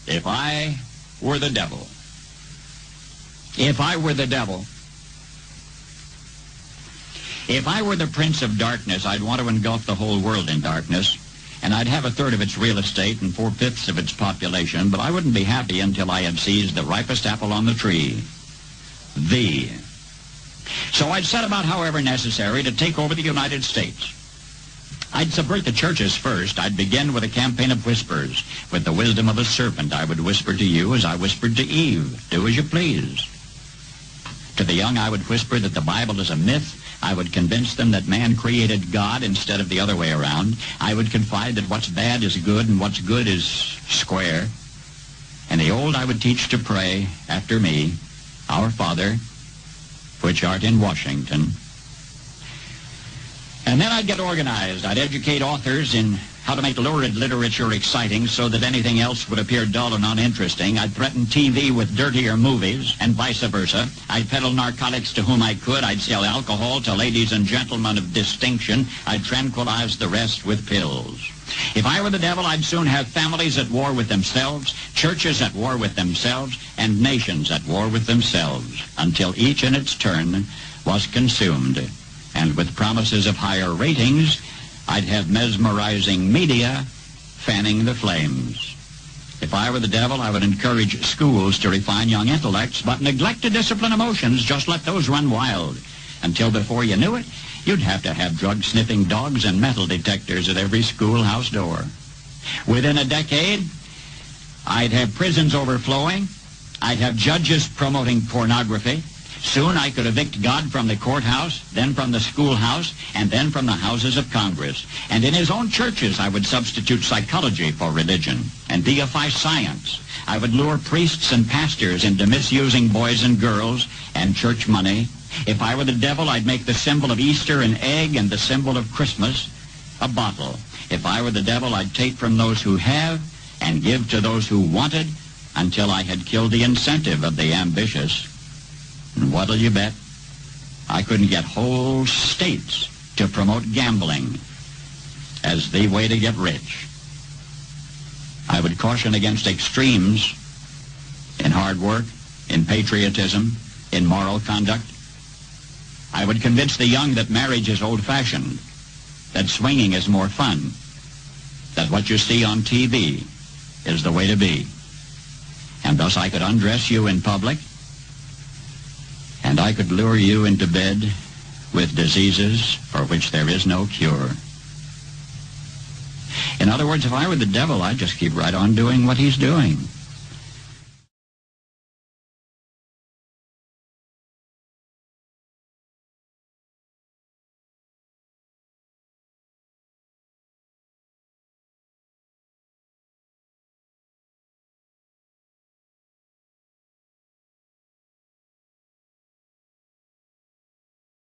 If I were the devil. If I were the devil. If I were the prince of darkness, I'd want to engulf the whole world in darkness, and I'd have a third of its real estate and 4/5 of its population, but I wouldn't be happy until I had seized the ripest apple on the tree. Thee. So I'd set about, however necessary, to take over the United States. I'd subvert the churches first. I'd begin with a campaign of whispers. With the wisdom of a serpent, I would whisper to you as I whispered to Eve, do as you please. To the young, I would whisper that the Bible is a myth. I would convince them that man created God instead of the other way around. I would confide that what's bad is good and what's good is square. And the old I would teach to pray after me, Our Father, which art in Washington. And then I'd get organized. I'd educate authors in how to make lurid literature exciting so that anything else would appear dull and uninteresting. I'd threaten TV with dirtier movies and vice versa. I'd peddle narcotics to whom I could. I'd sell alcohol to ladies and gentlemen of distinction. I'd tranquilize the rest with pills. If I were the devil, I'd soon have families at war with themselves, churches at war with themselves, and nations at war with themselves, until each in its turn was consumed. And with promises of higher ratings, I'd have mesmerizing media fanning the flames. If I were the devil, I would encourage schools to refine young intellects, but neglect to discipline emotions. Just let those run wild. Until before you knew it, you'd have to have drug-sniffing dogs and metal detectors at every schoolhouse door. Within a decade, I'd have prisons overflowing. I'd have judges promoting pornography. Soon I could evict God from the courthouse, then from the schoolhouse, and then from the houses of Congress. And in his own churches, I would substitute psychology for religion and deify science. I would lure priests and pastors into misusing boys and girls and church money. If I were the devil, I'd make the symbol of Easter an egg and the symbol of Christmas a bottle. If I were the devil, I'd take from those who have and give to those who wanted until I had killed the incentive of the ambitious. And what'll you bet? I couldn't get whole states to promote gambling as the way to get rich. I would caution against extremes in hard work, in patriotism, in moral conduct. I would convince the young that marriage is old-fashioned, that swinging is more fun, that what you see on TV is the way to be. And thus I could undress you in public, and I could lure you into bed with diseases for which there is no cure. In other words, if I were the devil, I'd just keep right on doing what he's doing.